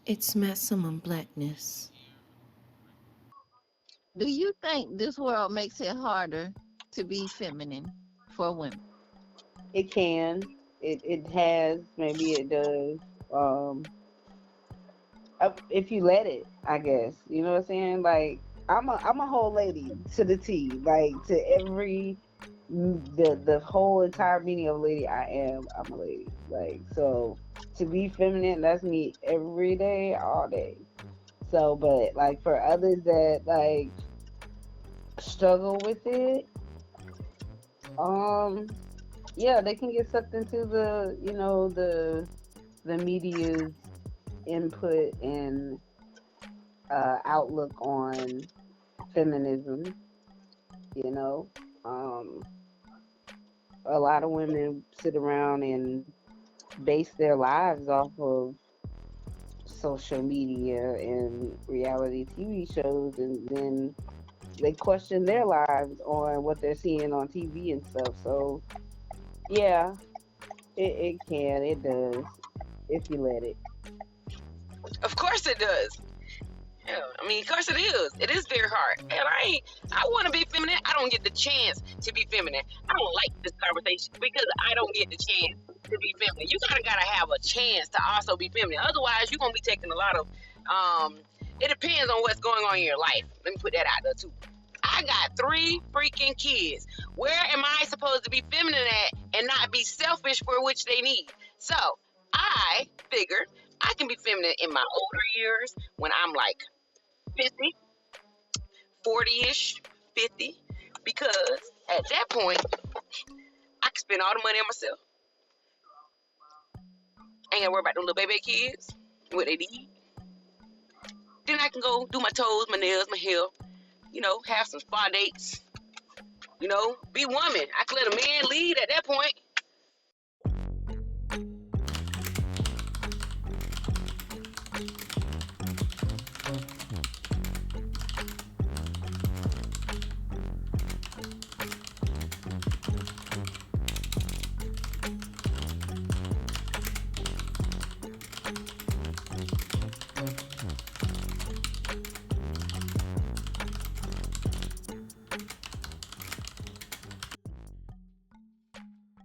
It's maximum blackness. Do you think this world makes it harder to be feminine for women? It can. It has. Maybe it does. Um, if you let it, I guess. You know what I'm saying? Like I'm a whole lady to the T. Like to every the whole entire meaning of lady I am. I'm a lady. Like so to be feminine, that's me every day, all day. So, but like for others that like struggle with it, um, yeah, they can get sucked into the the media's input and outlook on feminism. You know, um, a lot of women sit around and base their lives off of social media and reality TV shows, and then they question their lives on what they're seeing on TV and stuff. So yeah, it does if you let it. Of course it does. Yeah, I mean, of course it is. It is very hard. And I want to be feminine. I don't get the chance to be feminine. I don't like this conversation because I don't get the chance to be feminine. You gotta have a chance to also be feminine. Otherwise, you're gonna be taking a lot of. It depends on what's going on in your life. Let me put that out there too. I got 3 freaking kids. Where am I supposed to be feminine at and not be selfish for which they need? So I figured I can be feminine in my older years when I'm like 50, 40-ish, 50, because at that point, I can spend all the money on myself. I ain't got to worry about them little baby kids, what they need. Then I can go do my toes, my nails, my hair, have some spa dates, be woman. I can let a man lead at that point.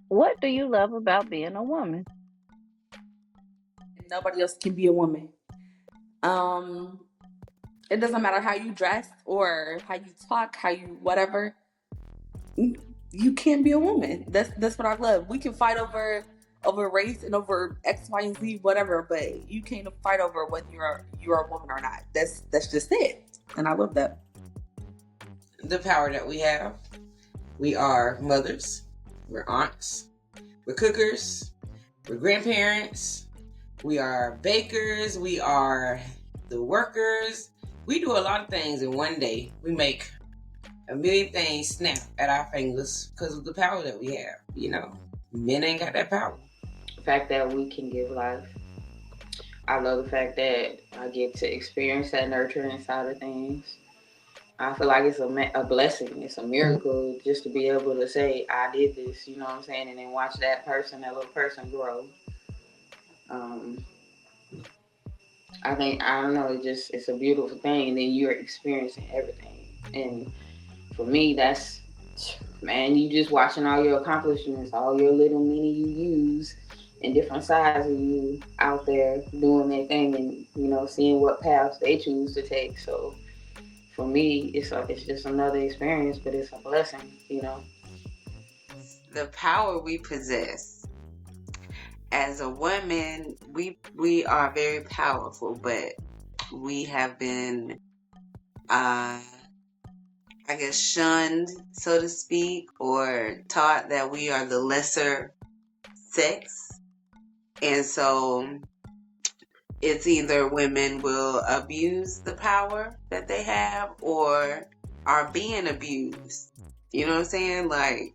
What do you love about being a woman? Nobody else can be a woman. Um, it doesn't matter how you dress or how you talk, how you whatever. You can be a woman. That's what I love. We can fight over race and over X, Y, and Z, whatever, but you can't fight over whether you're a woman or not. That's just it, and I love that. The power that we have. We are mothers. We're aunts. We're cookers. We're grandparents. We are bakers. We are the workers. We do a lot of things in one day. We make a million things snap at our fingers because of the power that we have. Men ain't got that power. The fact that we can give life. I love the fact that I get to experience that nurturing side of things. I feel like it's a blessing. It's a miracle just to be able to say, I did this, you know what I'm saying? And then watch that little person grow. Um, I think, I don't know, it's a beautiful thing. And then you're experiencing everything. And for me, that's, man, you just watching all your accomplishments, all your little mini use and different sides of you out there doing their thing and, seeing what paths they choose to take. So, for me, it's just another experience, but it's a blessing. The power we possess as a woman, we are very powerful, but we have been, I guess, shunned, so to speak, or taught that we are the lesser sex, and so it's either women will abuse the power that they have or are being abused. You know what I'm saying? Like,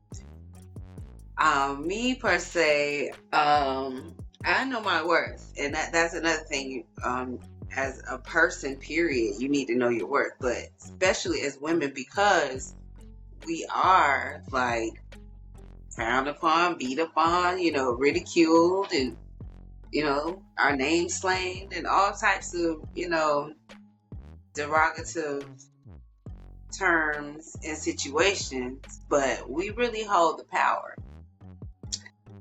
me per se, I know my worth, and that's another thing. As a person, period, you need to know your worth, but especially as women, because we are like frowned upon, beat upon, ridiculed, and our name slang and all types of, derogative terms and situations, but we really hold the power.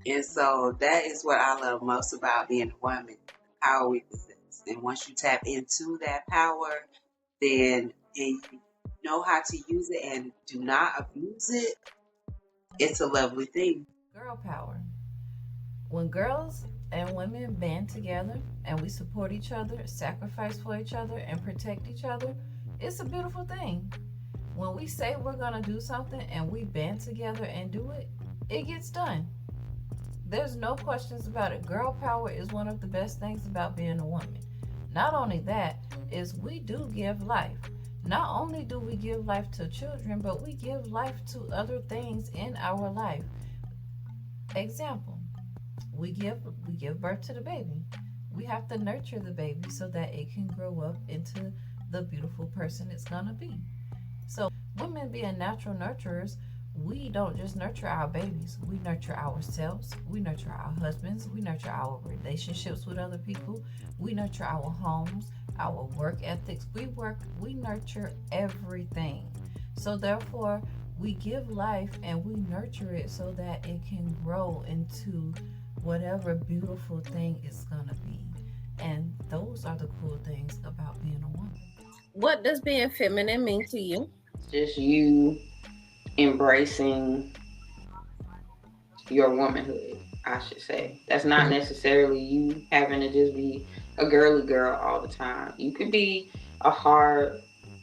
And so that is what I love most about being a woman, the power we possess. And once you tap into that power, then and you know how to use it and do not abuse it, it's a lovely thing. Girl power. When girls and women band together and we support each other, sacrifice for each other, and protect each other, it's a beautiful thing. When we say we're going to do something and we band together and do it, it gets done. There's no questions about it. Girl power is one of the best things about being a woman. Not only that, is we do give life. Not only do we give life to children, but we give life to other things in our life. Example, we give birth to the baby. We have to nurture the baby so that it can grow up into the beautiful person it's gonna be. So women being natural nurturers, we don't just nurture our babies, we nurture ourselves, we nurture our husbands, we nurture our relationships with other people, we nurture our homes, our work ethics, we nurture everything. So therefore we give life and we nurture it so that it can grow into whatever beautiful thing it's gonna be. And those are the cool things about being a woman. What does being feminine mean to you? Just you embracing your womanhood, I should say. That's not necessarily you having to just be a girly girl all the time. You can be a hard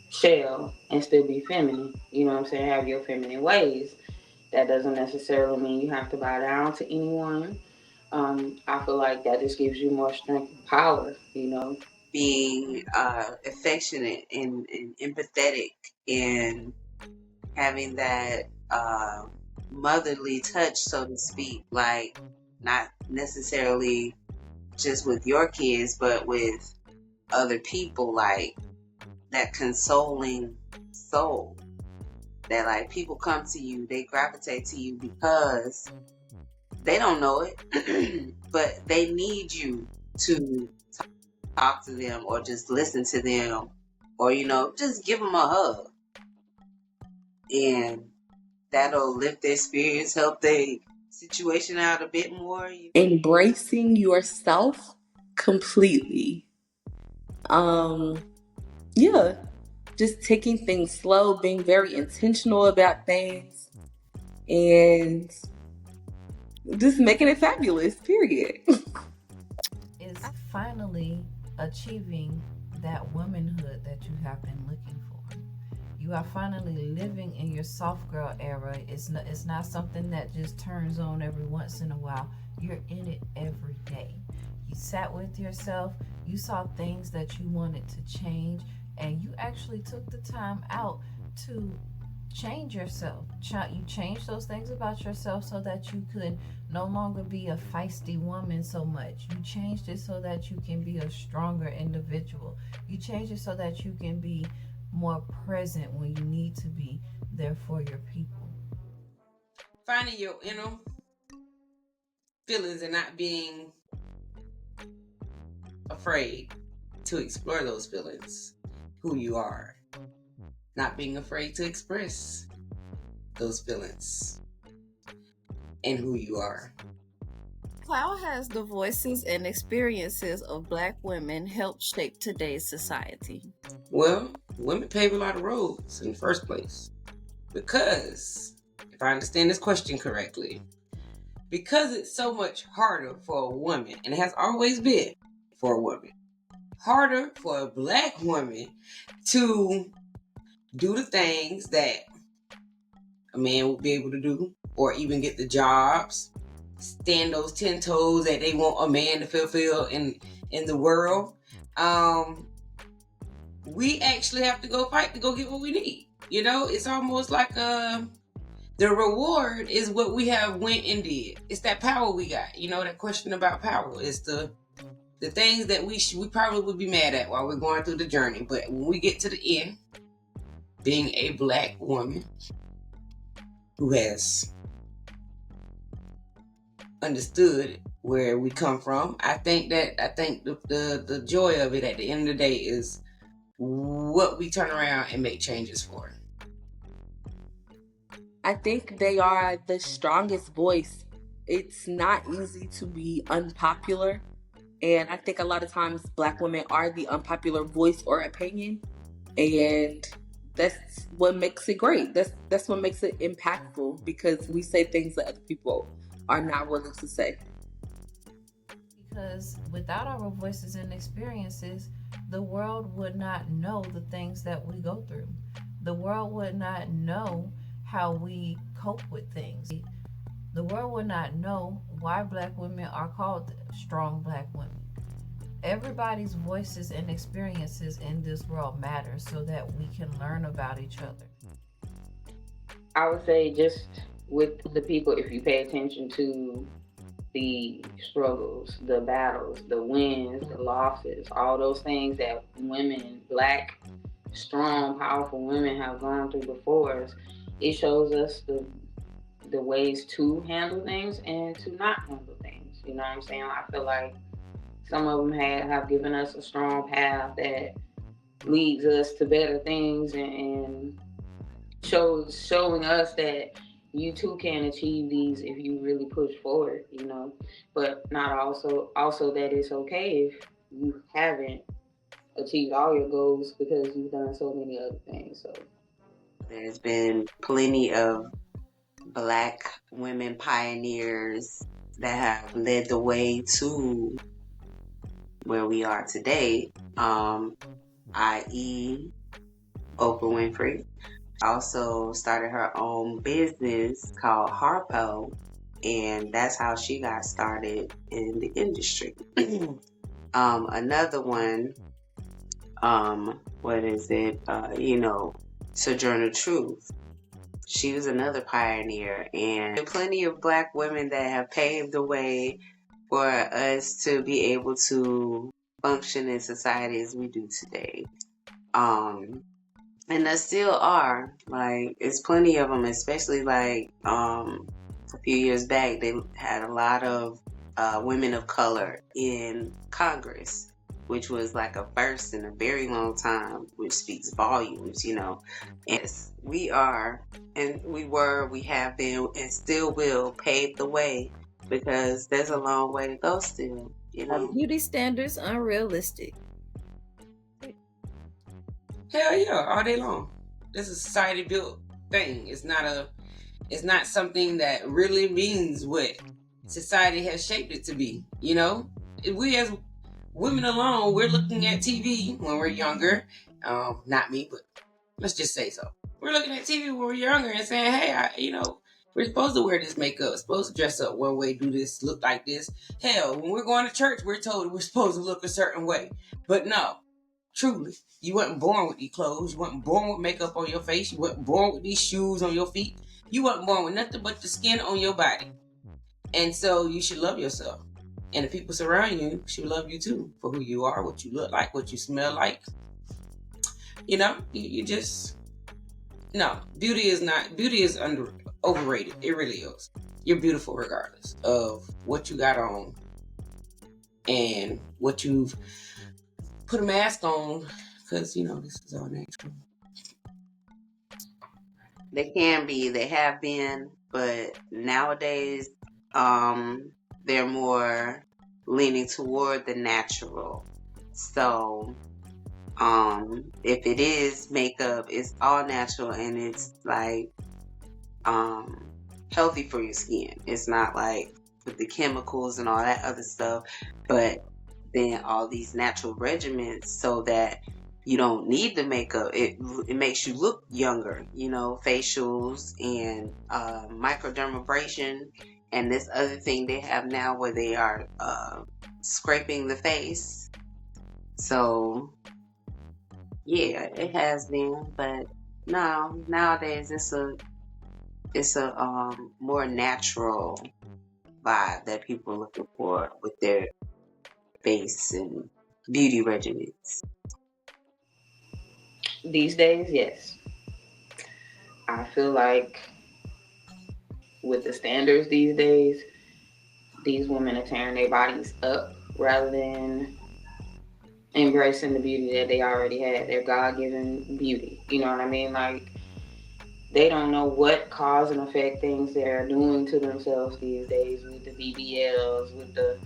shell and still be feminine. You know what I'm saying? Have your feminine ways. That doesn't necessarily mean you have to bow down to anyone. I feel like that just gives you more strength and power, you know. Being affectionate and empathetic and having that motherly touch, so to speak, like not necessarily just with your kids, but with other people, like that consoling soul that like people come to you, they gravitate to you because they don't know it, but they need you to talk to them or just listen to them or, just give them a hug. And that'll lift their spirits, help their situation out a bit more. Embracing yourself completely. Yeah, just taking things slow, being very intentional about things, and just making it fabulous, period. Is finally achieving that womanhood that you have been looking for. You are finally living in your soft girl era. It's not something that just turns on every once in a while. You're in it every day. You sat with yourself, you saw things that you wanted to change, and you actually took the time out to change yourself. You change those things about yourself so that you could no longer be a feisty woman so much. You changed it so that you can be a stronger individual. You changed it so that you can be more present when you need to be there for your people. Finding your inner feelings and not being afraid to explore those feelings, who you are, not being afraid to express those feelings and who you are. How has the voices and experiences of Black women helped shape today's society? Well, women pave a lot of roads in the first place because, if I understand this question correctly, because it's so much harder for a woman, and it has always been for a woman, harder for a Black woman to do the things that a man would be able to do, or even get the jobs, stand those 10 toes that they want a man to fulfill in the world. We actually have to go fight to go get what we need. It's almost like the reward is what we have went and did. It's that power we got. That question about power is the things that we probably would be mad at while we're going through the journey. But when we get to the end, being a Black woman who has understood where we come from. I think the joy of it at the end of the day is what we turn around and make changes for. I think they are the strongest voice. It's not easy to be unpopular. And I think a lot of times Black women are the unpopular voice or opinion. And that's what makes it great. That's what makes it impactful, because we say things that other people are not willing to say. Because without our voices and experiences, the world would not know the things that we go through. The world would not know how we cope with things. The world would not know why Black women are called strong Black women. Everybody's voices and experiences in this world matter so that we can learn about each other. I would say just with the people, if you pay attention to the struggles, the battles, the wins, the losses, all those things that women, black, strong, powerful women have gone through before us, it shows us the ways to handle things and to not handle things. You know what I'm saying? I feel like some of them have given us a strong path that leads us to better things, and showing us that you too can achieve these if you really push forward, you know. But not also that it's okay if you haven't achieved all your goals because you've done so many other things. So There's been plenty of Black women pioneers that have led the way to where we are today, i.e., Oprah Winfrey. Also started her own business called Harpo, and that's how she got started in the industry. Another one, what is it? Sojourner Truth. She was another pioneer, and plenty of Black women that have paved the way for us to be able to function in society as we do today. And there still are, like, it's plenty of them, especially like a few years back, they had a lot of women of color in Congress, which was like a first in a very long time, which speaks volumes, you know. And we are, and we have been, and still will pave the way, because there's a long way to go still, you Our know. beauty standards unrealistic. Hell yeah, all day long. This is a society built thing. It's not something that really means what society has shaped it to be. You know, we as women alone, we're looking at TV when we're younger. Not me, but let's just say so. We're looking at TV when we're younger and saying, "Hey, we're supposed to wear this makeup, supposed to dress up one way, do this, look like this." Hell, when we're going to church, we're told we're supposed to look a certain way. But no, truly, you weren't born with these clothes. You weren't born with makeup on your face. You weren't born with these shoes on your feet. You weren't born with nothing but the skin on your body. And so you should love yourself. And the people surrounding you should love you too for who you are, what you look like, what you smell like. You just no, beauty is overrated. It really is. You're beautiful regardless of what you got on and what you've put a mask on, because this is all natural. They have been, but nowadays, they're more leaning toward the natural. So, if it is makeup, it's all natural, and it's like, healthy for your skin. It's not like with the chemicals and all that other stuff, but then all these natural regimens so that you don't need the makeup. It makes you look younger, facials and microdermabrasion, and this other thing they have now where they are scraping the face. So yeah, it has been, but no, nowadays it's a more natural vibe that people are looking for with their face and beauty regimens. these days, yes, I feel like with the standards these days, these women are tearing their bodies up rather than embracing the beauty that they already had, their God given beauty. You know what I mean? Like, they don't know what cause and effect things they're doing to themselves these days with the BBLs, with the,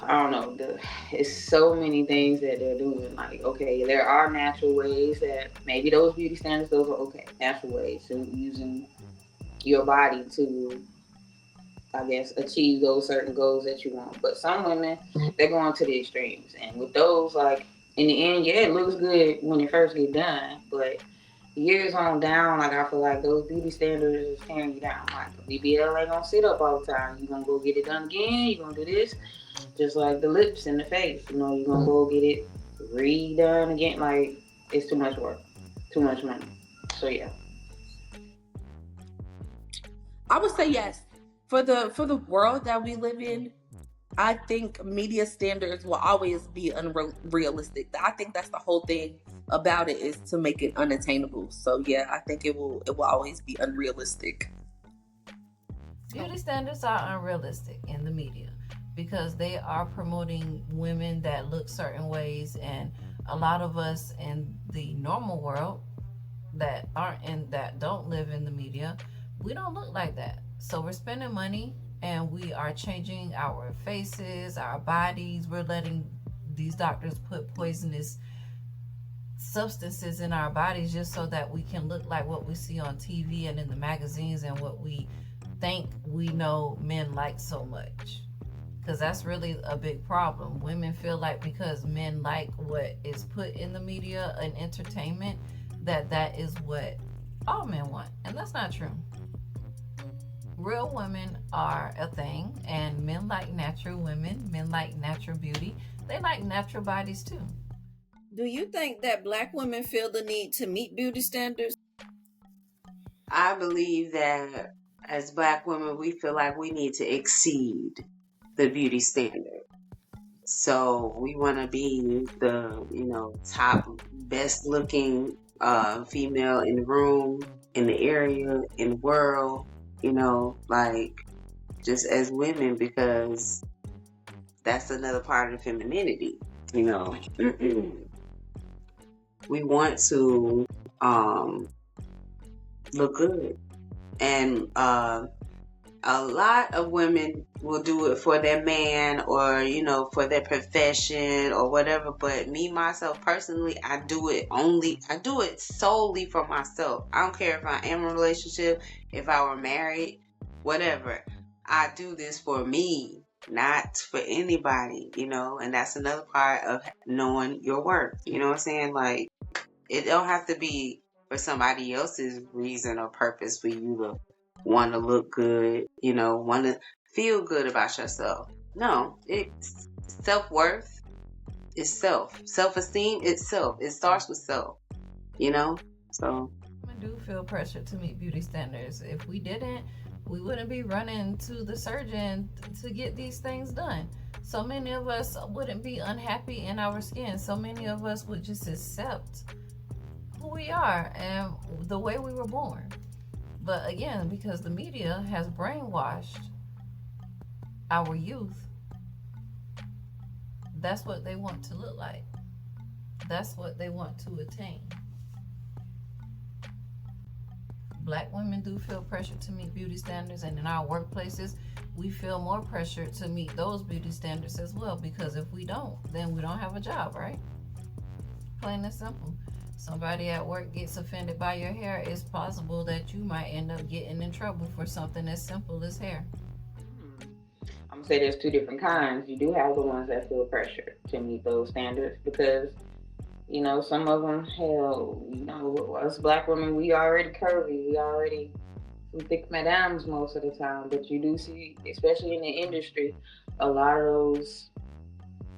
I don't know, it's so many things that they're doing. Like, okay, there are natural ways that maybe those beauty standards, those are okay, natural ways to using your body to, I guess, achieve those certain goals that you want. But some women, they're going to the extremes. And with those, like, in the end, yeah, it looks good when it first get done, but years on down, like, I feel like those beauty standards is tearing you down. Like, a BBL ain't gonna sit up all the time. You gonna go get it done again. You gonna do this, just like the lips and the face. You know, you gonna go get it redone again. Like, it's too much work, too much money. So yeah. I would say yes. For the world that we live in, I think media standards will always be unrealistic. I think that's the whole thing about it, is to make it unattainable. So yeah, I think it will always be unrealistic. Beauty standards are unrealistic in the media because they are promoting women that look certain ways, and a lot of us in the normal world that don't live in the media, we don't look like that. So we're spending money and we are changing our faces, our bodies. We're letting these doctors put poisonous substances in our bodies just so that we can look like what we see on TV and in the magazines and what we think we know men like so much. Because that's really a big problem. Women feel like because men like what is put in the media and entertainment, that is what all men want. And that's not true. Real women are a thing, and men like natural women, men like natural beauty. They like natural bodies too. Do you think that Black women feel the need to meet beauty standards? I believe that as Black women, we feel like we need to exceed the beauty standard. So we want to be the, top best looking female in the room, in the area, in the world, like just as women, because that's another part of femininity. We want to look good. And a lot of women will do it for their man or, for their profession or whatever. But me, myself, personally, I do it solely for myself. I don't care if I am in a relationship, if I were married, whatever. I do this for me, not for anybody, and that's another part of knowing your worth. You know what I'm saying? Like, it don't have to be for somebody else's reason or purpose for you to want to look good, want to feel good about yourself. No, it's self-worth is self-esteem itself. It starts with self, so Women do feel pressure to meet beauty standards. If we didn't, we wouldn't be running to the surgeon to get these things done. So many of us wouldn't be unhappy in our skin. So many of us would just accept who we are and the way we were born. But again, because the media has brainwashed our youth, that's what they want to look like. That's what they want to attain. Black women do feel pressure to meet beauty standards, and in our workplaces, we feel more pressure to meet those beauty standards as well. Because if we don't, then we don't have a job, right? Plain and simple. Somebody at work gets offended by your hair, it's possible that you might end up getting in trouble for something as simple as hair. I'm gonna say there's two different kinds. You do have the ones that feel pressure to meet those standards because, some of them, hell, us black women, we already curvy, we already some thick madams most of the time. But you do see, especially in the industry, a lot of those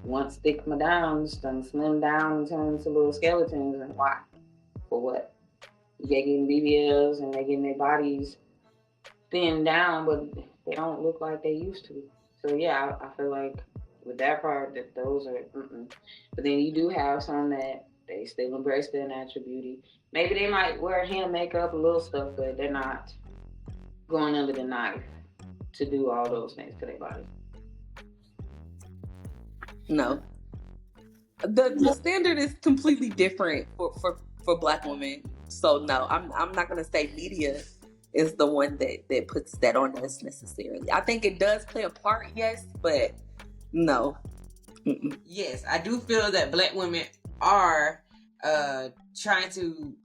once thick madams done slim down and turn into little skeletons. And why? For what? They're getting BBLs and they're getting their bodies thinned down, but they don't look like they used to. So yeah, I feel like with that part, that those are. Mm-mm. But then you do have some that they still embrace their natural beauty. Maybe they might wear hand makeup, a little stuff, but they're not going under the knife. to do all those things to their body. No. The standard is completely different for Black women. So no, I'm not gonna say media is the one that puts that on us necessarily. I think it does play a part, yes, but no. Mm-mm. Yes, I do feel that Black women are trying to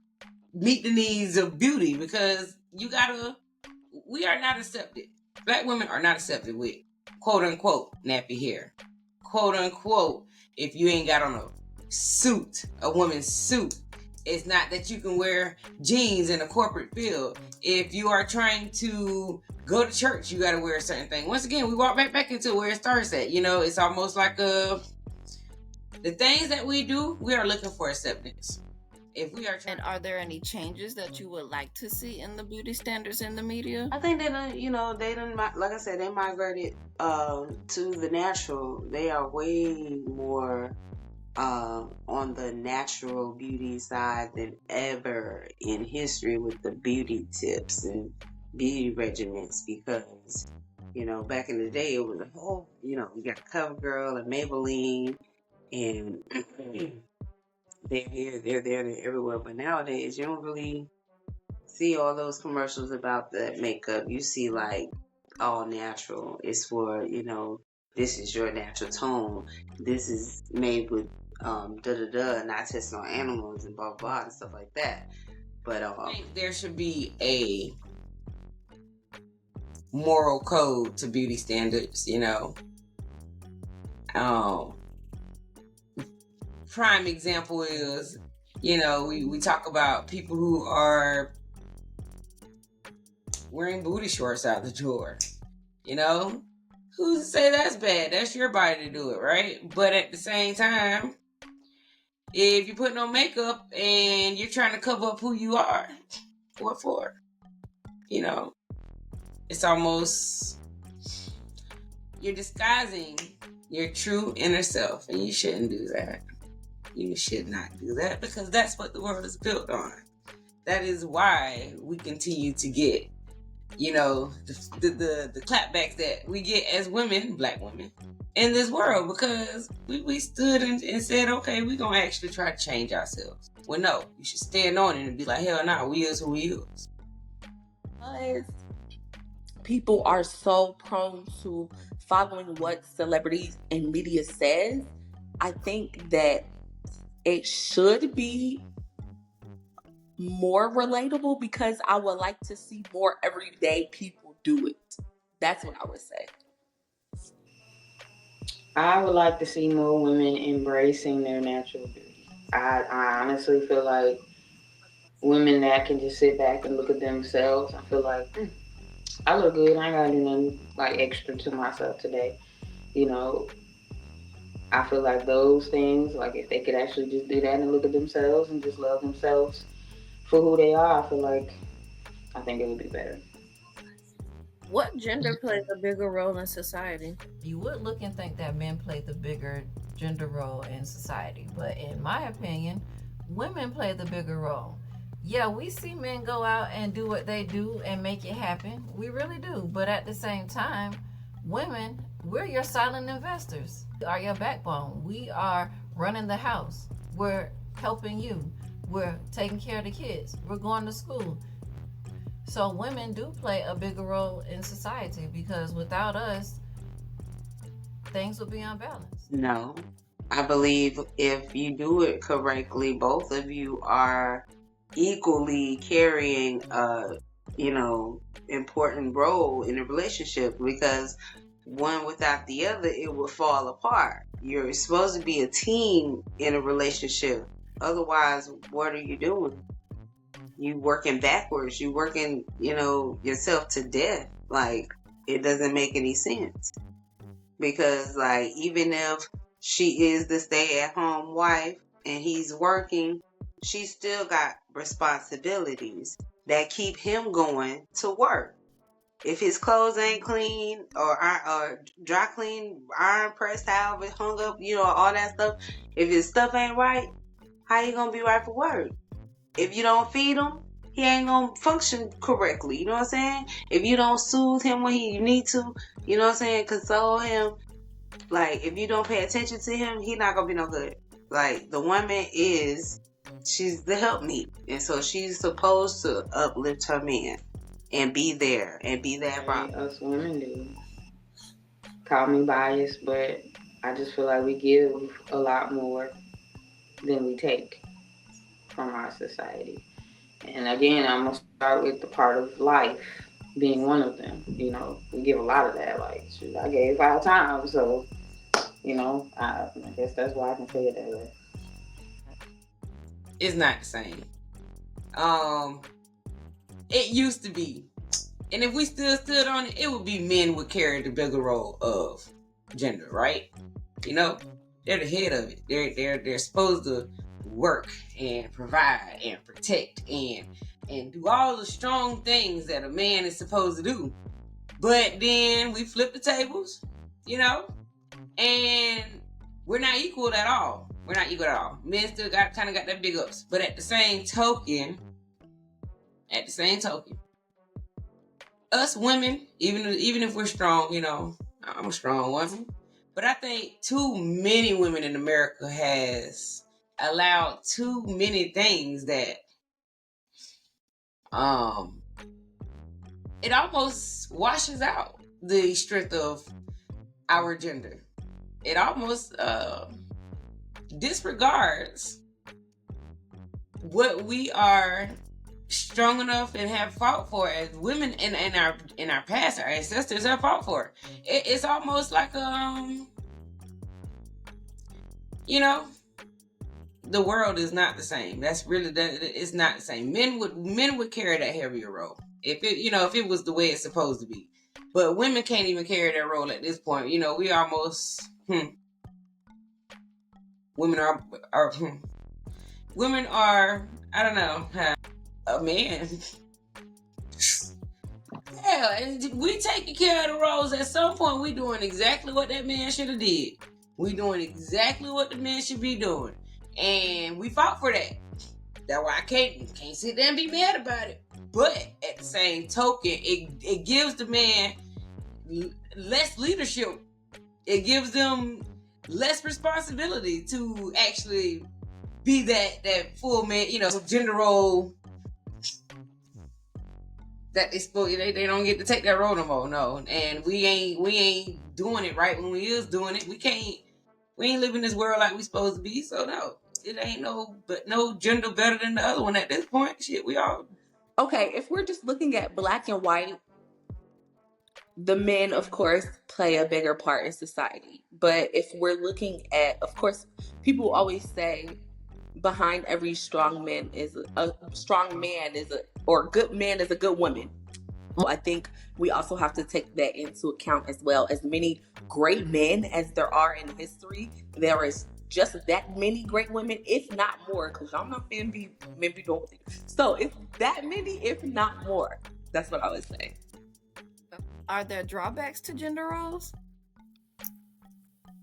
meet the needs of beauty, because we are not accepted. Black women are not accepted with quote unquote nappy hair. Quote unquote, if you ain't got on a woman's suit. It's not that you can wear jeans in a corporate field. If you are trying to go to church, you got to wear a certain thing. Once again, we walk back into where it starts at. It's almost like the things that we do, we are looking for acceptance. If we are trying. And are there any changes that you would like to see in the beauty standards in the media? I think they done, like I said, they migrated to the natural. They are way more on the natural beauty side than ever in history with the beauty tips and beauty regimens, because back in the day it was you got CoverGirl and Maybelline, and they're here, they're there, they're everywhere. But nowadays you don't really see all those commercials about that makeup. You see like all natural. It's for, this is your natural tone. This is made with not testing on animals and blah blah and stuff like that. But I think there should be a moral code to beauty standards, prime example is, we talk about people who are wearing booty shorts out the door. Who's to say that's bad? That's your body to do it, right? But at the same time, if you're putting on makeup and you're trying to cover up who you are, what for? It's almost, you're disguising your true inner self, and you shouldn't do that. You should not do that, because that's what the world is built on. That is why we continue to get, the clapbacks that we get as women, Black women, in this world, because we stood and said, okay, we're going to actually try to change ourselves. Well, no, you should stand on it and be like, hell no, we is who we is. Because people are so prone to following what celebrities and media says, I think that it should be more relatable, because I would like to see more everyday people do it. That's what I would say. I would like to see more women embracing their natural beauty. I honestly feel like women that can just sit back and look at themselves, I feel like I look good. I ain't gotta do nothing like extra to myself today. I feel like those things, like if they could actually just do that and look at themselves and just love themselves for who they are, I think it would be better. What gender plays a bigger role in society? You would look and think that men play the bigger gender role in society, but in my opinion, women play the bigger role. Yeah, we see men go out and do what they do and make it happen. We really do. But at the same time, women, we're your silent investors. We are your backbone. We are running the house. We're helping you. We're taking care of the kids. We're going to school. So women do play a bigger role in society, because without us, things would be unbalanced. No, I believe if you do it correctly, both of you are equally carrying a important role in a relationship, because one without the other, it will fall apart. You're supposed to be a team in a relationship. Otherwise, what are you doing? You working backwards. You working, yourself to death. Like, it doesn't make any sense. Because, like, even if she is the stay-at-home wife and he's working, she still got responsibilities that keep him going to work. If his clothes ain't clean or dry clean, iron pressed, however hung up, all that stuff, if his stuff ain't right, how you gonna be right for work? If you don't feed him, he ain't gonna function correctly. You know what I'm saying? If you don't soothe him when you need to, you know what I'm saying, console him. Like, if you don't pay attention to him, he not gonna be no good. Like, the woman she's the helpmeet, and so she's supposed to uplift her man and be there and be that rock. Us women do. Call me biased, but I just feel like we give a lot more than we take from our society. And again, I'm gonna start with the part of life being one of them. You know, we give a lot of that. Like, shoot, I gave 5 times, so you know, I guess that's why I can say it that way. It's not the same. It used to be, and if we still stood on it, it would be men would carry the bigger role of gender, right? You know, they're the head of it. They're supposed to work and provide and protect and do all the strong things that a man is supposed to do. But then we flip the tables, you know, and we're not equal at all. We're not equal at all. Men still got that big ups. But at the same token, us women, even if we're strong, you know, I'm a strong woman, but I think too many women in America has allowed too many things that it almost washes out the strength of our gender. It almost disregards what we are strong enough and have fought for as women in our past. Our ancestors have fought for. It's almost like you know, the world is not the same. That's really it's not the same. Men would carry that heavier role if it was the way it's supposed to be. But women can't even carry that role at this point. You know, we almost women are I don't know, a man. Yeah, and we taking care of the roles. At some point, we doing exactly what that man should have did. We doing exactly what the man should be doing, and we fought for that. That's why I can't sit there and be mad about it. But at the same token, it gives the man less leadership. It gives them less responsibility to actually be that full man, you know, gender role that they don't get to take that role no more. No, and we ain't doing it right when we is doing it. We ain't living this world like we supposed to be. So no, it ain't no gender better than the other one at this point. Shit, we all Okay. If we're just looking at black and white, the men, of course, play a bigger part in society. But if we're looking at, of course, people always say behind every strong man is a good man is a good woman. Well, I think we also have to take that into account as well. As many great men as there are in history, there is just that many great women, if not more, because y'all know men be doing things. So it's that many, if not more. That's what I would say. Are there drawbacks to gender roles?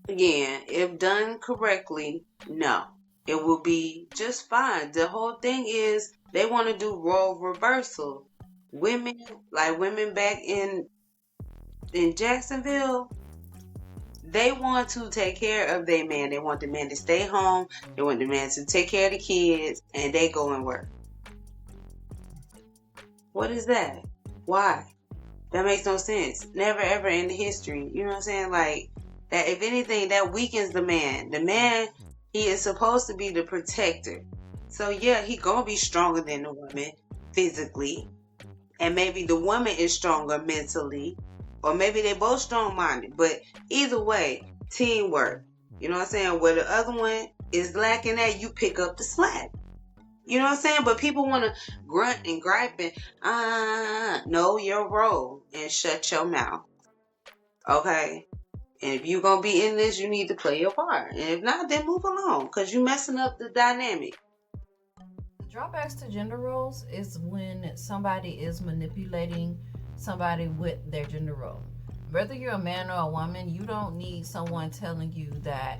Again, if done correctly, no. It will be just fine. The whole thing is they want to do role reversal. Women back in Jacksonville, they want to take care of their man. They want the man to stay home. They want the man to take care of the kids, and they go and work. What is that? Why? That makes no sense. Never ever in the history. You know what I'm saying? Like, that if anything, that weakens the man. The man, he is supposed to be the protector. So yeah, he gonna be stronger than the woman physically. And maybe the woman is stronger mentally. Or maybe they both strong-minded. But either way, teamwork. You know what I'm saying? Where the other one is lacking at, you pick up the slack. You know what I'm saying? But people want to grunt and gripe and, know your role and shut your mouth. Okay? And if you're going to be in this, you need to play your part. And if not, then move along because you're messing up the dynamic. Drawbacks to gender roles is when somebody is manipulating somebody with their gender role. Whether you're a man or a woman, you don't need someone telling you that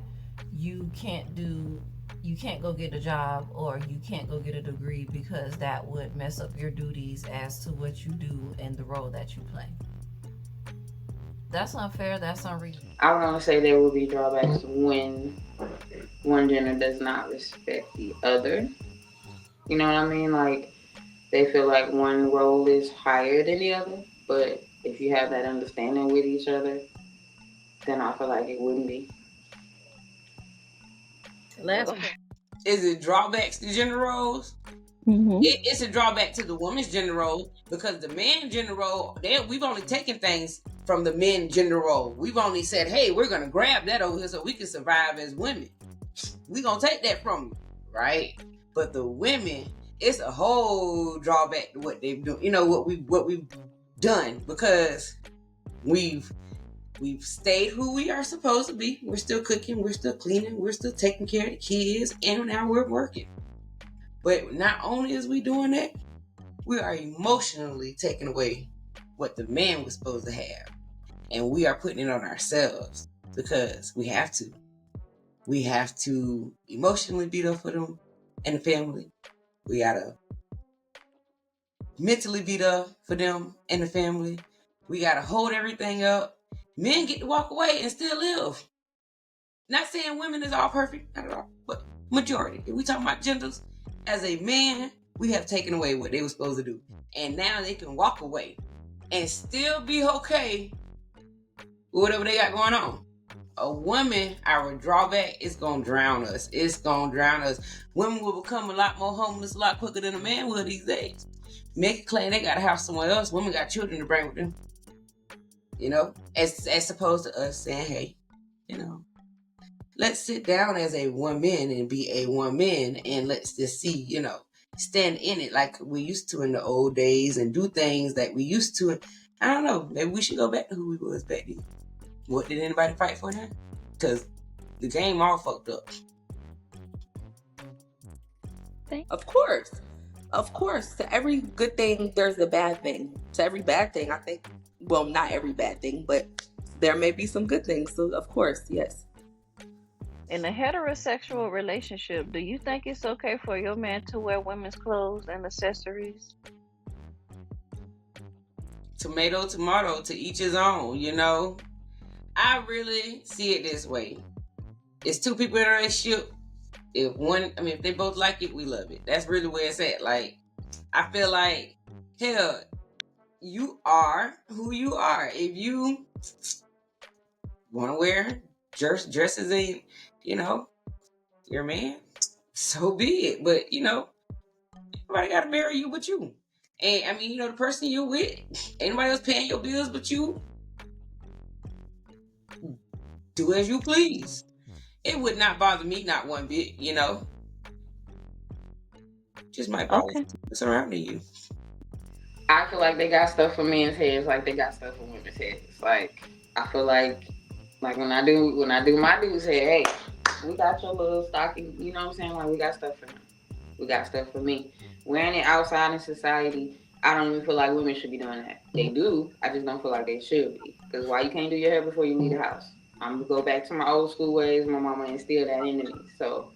you can't do you can't go get a job or you can't go get a degree because that would mess up your duties as to what you do and the role that you play. That's unfair. That's unreasonable. I would only say there will be drawbacks when one gender does not respect the other. You know what I mean? Like they feel like one role is higher than the other. But if you have that understanding with each other, then I feel like it wouldn't be. Last Okay. Is it drawbacks to gender roles? Mm-hmm. It's a drawback to the woman's gender role because the man gender role, we've only taken things from the men gender role. We've only said, hey, we're going to grab that over here so we can survive as women. We're going to take that from you, right? But the women, it's a whole drawback to what they've done. You know, what we've done because we've stayed who we are supposed to be. We're still cooking, we're still cleaning, we're still taking care of the kids, and now we're working. But not only is we doing that, we are emotionally taking away what the man was supposed to have. And we are putting it on ourselves because we have to. We have to emotionally be there for them and the family. We gotta mentally be there for them and the family. We gotta hold everything up. Men get to walk away and still live. Not saying women is all perfect, not at all, but majority. If we talking about genders, as a man, we have taken away what they were supposed to do. And now they can walk away and still be okay with whatever they got going on. A woman, our drawback, is going to drown us. It's going to drown us. Women will become a lot more homeless a lot quicker than a man will these days. Men can claim they got a house somewhere else. Women got children to bring with them. You know, as opposed to us saying, hey, you know, let's sit down as a woman and be a woman and let's just see, you know, stand in it like we used to in the old days and do things that we used to. I don't know. Maybe we should go back to who we was back then. What did anybody fight for now? Because the game all fucked up. Of course. Of course. To every good thing, there's a bad thing. To every bad thing, I think, well, not every bad thing, but there may be some good things. So, of course, yes. In a heterosexual relationship, do you think it's okay for your man to wear women's clothes and accessories? Tomato, to each his own, you know? I really see it this way. It's two people in a relationship. If they both like it, we love it. That's really where it's at. Like, I feel like, hell, you are who you are. If you want to wear dresses and, you know, your man, so be it. But, you know, everybody got to marry you but you. And, I mean, you know, the person you're with, ain't nobody else paying your bills but you. Do as you please. It would not bother me, not one bit, you know. Just might bother surrounding you. I feel like they got stuff for men's heads like they got stuff for women's heads. Like I feel like when I do my dude's head, hey, we got your little stocking, you know what I'm saying? Like we got stuff for him. We got stuff for me. Wearing it outside in society, I don't even feel like women should be doing that. They do. I just don't feel like they should be. Because why you can't do your hair before you leave the house? I'm gonna go back to my old school ways. My mama instilled that into me. So,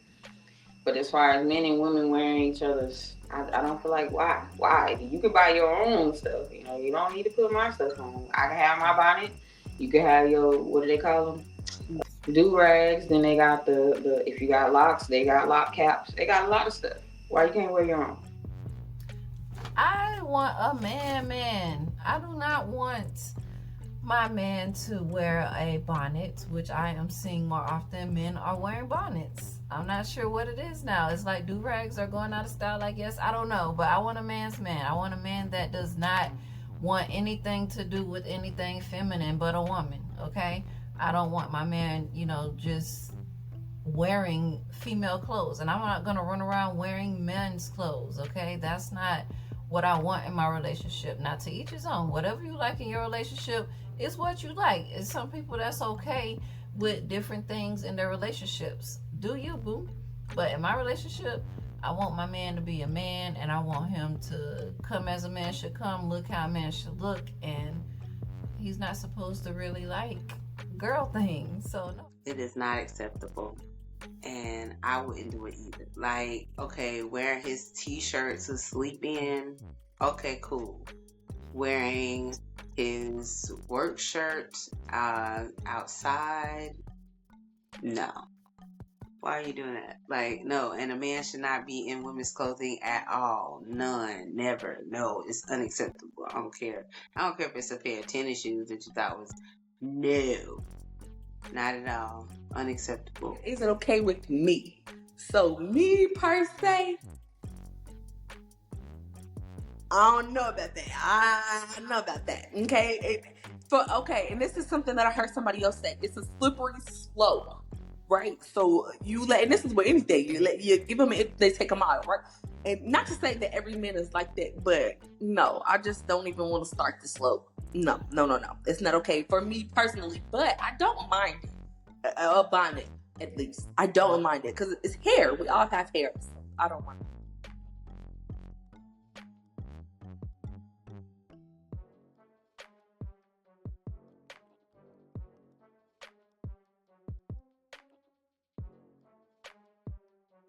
but as far as men and women wearing each other's, I don't feel like why. Why? You can buy your own stuff. You know, you don't need to put my stuff on. I can have my bonnet. You can have your, what do they call them? Do rags. Then they got the if you got locks, they got lock caps. They got a lot of stuff. Why you can't wear your own? I want a man. I do not want my man to wear a bonnet, which I am seeing more often. Men are wearing bonnets. I'm not sure what it is now. It's like do-rags are going out of style, I guess. I don't know. But I want a man's man. I want a man that does not want anything to do with anything feminine but a woman, okay? I don't want my man, you know, just wearing female clothes. And I'm not going to run around wearing men's clothes, okay? That's not what I want in my relationship. Now, to each his own. Whatever you like in your relationship is what you like. And some people, that's okay with different things in their relationships. Do you, boo? But in my relationship, I want my man to be a man, and I want him to come as a man should come, look how a man should look, and he's not supposed to really like girl things. So no. It is not acceptable. and I wouldn't do it either. Like, okay, wearing his t-shirt to sleep in, okay, cool. Wearing his work shirt outside, no. Why are you doing that? Like, no, and a man should not be in women's clothing at all. None, never, no, it's unacceptable. I don't care. I don't care if it's a pair of tennis shoes that you thought was, no, not at all. Unacceptable. Is it okay with me? So me per se, I don't know about that. I don't know about that. Okay. And this is something that I heard somebody else say. It's a slippery slope, right? So and this is with anything, you give them it, they take them out, right? And not to say that every man is like that, but no, I just don't even want to start the slope. No. It's not okay for me personally, but I don't mind it. A bonnet, at least. I don't mind it because it's hair. We all have hair, so I don't mind it.